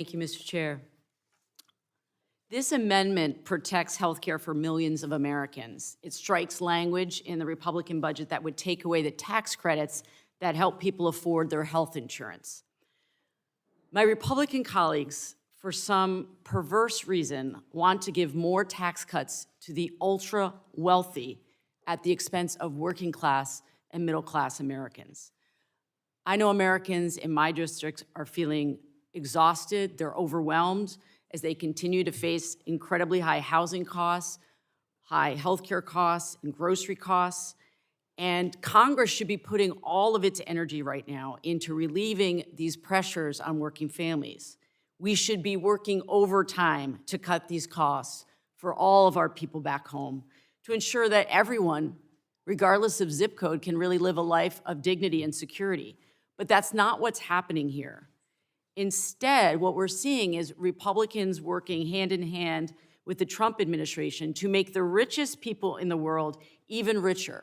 Thank you, Mr. Chair. This amendment protects health care for millions of Americans. It strikes language in the Republican budget that would take away the tax credits that help people afford their health insurance. My Republican colleagues, for some perverse reason, want to give more tax cuts to the ultra-wealthy at the expense of working class and middle-class Americans. I know Americans in my district are feeling exhausted, they're overwhelmed as they continue to face incredibly high housing costs, high healthcare costs, and grocery costs. And Congress should be putting all of its energy right now into relieving these pressures on working families. We should be working overtime to cut these costs for all of our people back home to ensure that everyone, regardless of zip code, can really live a life of dignity and security. But that's not what's happening here. Instead, what we're seeing is Republicans working hand in hand with the Trump administration to make the richest people in the world even richer.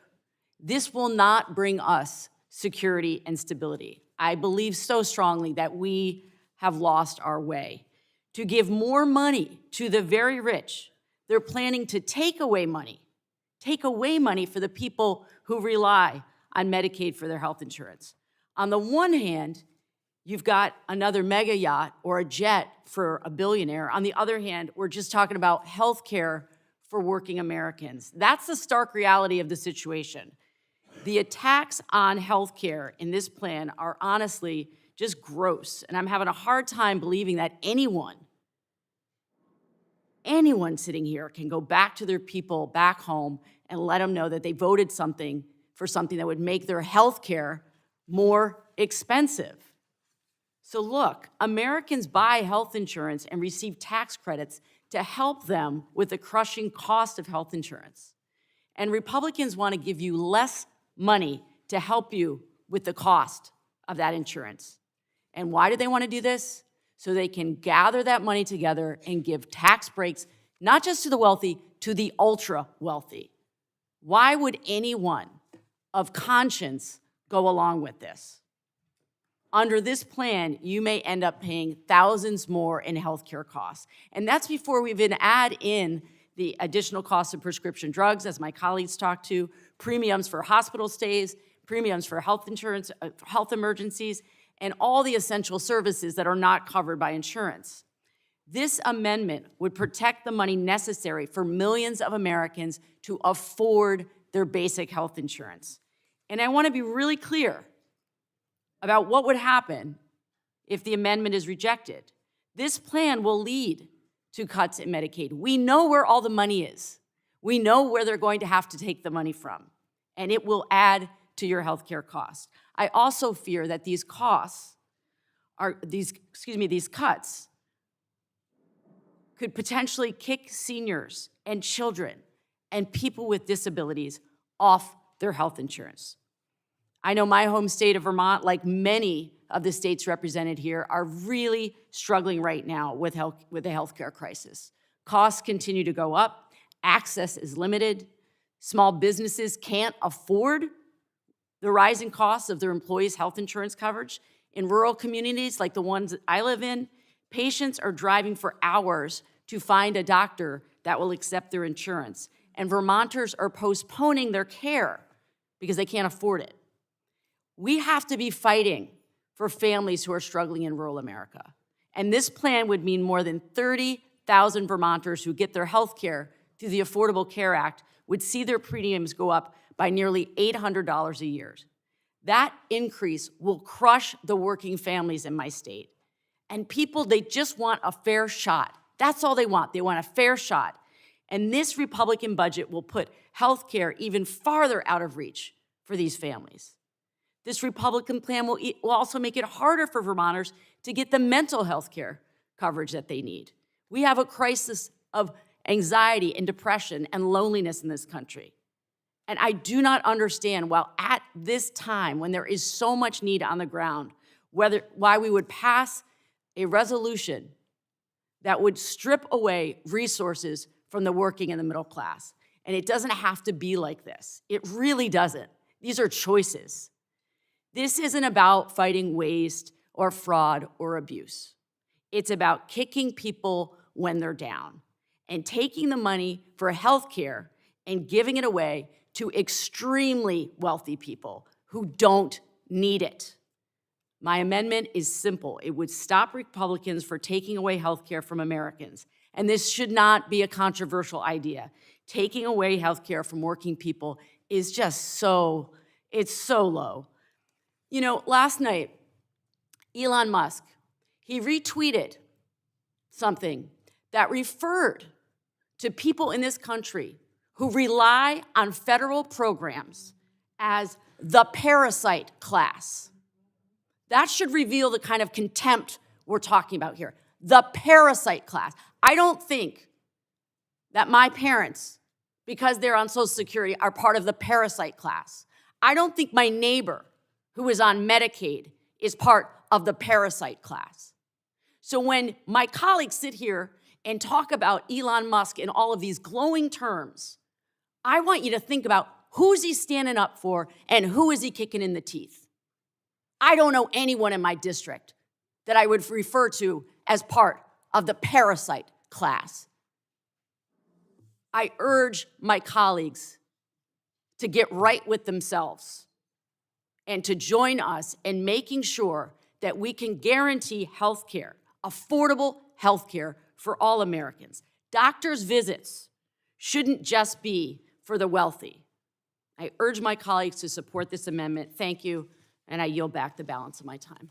This will not bring us security and stability. I believe so strongly that we have lost our way. To give more money to the very rich, they're planning to take away money for the people who rely on Medicaid for their health insurance. On the one hand, you've got another mega yacht or a jet for a billionaire. On the other hand, we're just talking about health care for working Americans. That's the stark reality of the situation. The attacks on health care in this plan are honestly just gross, and I'm having a hard time believing that anyone sitting here can go back to their people back home and let them know that they voted for something that would make their health care more expensive. So look, Americans buy health insurance and receive tax credits to help them with the crushing cost of health insurance. And Republicans want to give you less money to help you with the cost of that insurance. And why do they want to do this? So they can gather that money together and give tax breaks, not just to the wealthy, to the ultra-wealthy. Why would anyone of conscience go along with this? Under this plan, you may end up paying thousands more in healthcare costs. And that's before we even add in the additional cost of prescription drugs, as my colleagues talked to, premiums for hospital stays, premiums for health insurance, health emergencies, and all the essential services that are not covered by insurance. This amendment would protect the money necessary for millions of Americans to afford their basic health insurance. And I want to be really clear about what would happen if the amendment is rejected. This plan will lead to cuts in Medicaid. We know where all the money is. We know where they're going to have to take the money from, and it will add to your healthcare costs. I also fear that these cuts could potentially kick seniors and children and people with disabilities off their health insurance. I know my home state of Vermont, like many of the states represented here, are really struggling right now with the healthcare crisis. Costs continue to go up, access is limited, small businesses can't afford the rising costs of their employees' health insurance coverage. In rural communities like the ones that I live in, patients are driving for hours to find a doctor that will accept their insurance. And Vermonters are postponing their care because they can't afford it. We have to be fighting for families who are struggling in rural America. And this plan would mean more than 30,000 Vermonters who get their health care through the Affordable Care Act would see their premiums go up by nearly $800 a year. That increase will crush the working families in my state. And people, they just want a fair shot. That's all they want. They want a fair shot. And this Republican budget will put health care even farther out of reach for these families. This Republican plan will also make it harder for Vermonters to get the mental health care coverage that they need. We have a crisis of anxiety and depression and loneliness in this country. And I do not understand, while at this time, when there is so much need on the ground, why we would pass a resolution that would strip away resources from the working and the middle class. And it doesn't have to be like this. It really doesn't. These are choices. This isn't about fighting waste or fraud or abuse. It's about kicking people when they're down and taking the money for health care and giving it away to extremely wealthy people who don't need it. My amendment is simple. It would stop Republicans from taking away health care from Americans. And this should not be a controversial idea. Taking away health care from working people is just it's so low. You know, last night, Elon Musk, he retweeted something that referred to people in this country who rely on federal programs as the parasite class. That should reveal the kind of contempt we're talking about here. The parasite class. I don't think that my parents, because they're on Social Security, are part of the parasite class. I don't think my neighbor who is on Medicaid is part of the parasite class. So when my colleagues sit here and talk about Elon Musk in all of these glowing terms, I want you to think about who's he standing up for and who is he kicking in the teeth. I don't know anyone in my district that I would refer to as part of the parasite class. I urge my colleagues to get right with themselves and to join us in making sure that we can guarantee health care, affordable health care for all Americans. Doctors' visits shouldn't just be for the wealthy. I urge my colleagues to support this amendment. Thank you, and I yield back the balance of my time.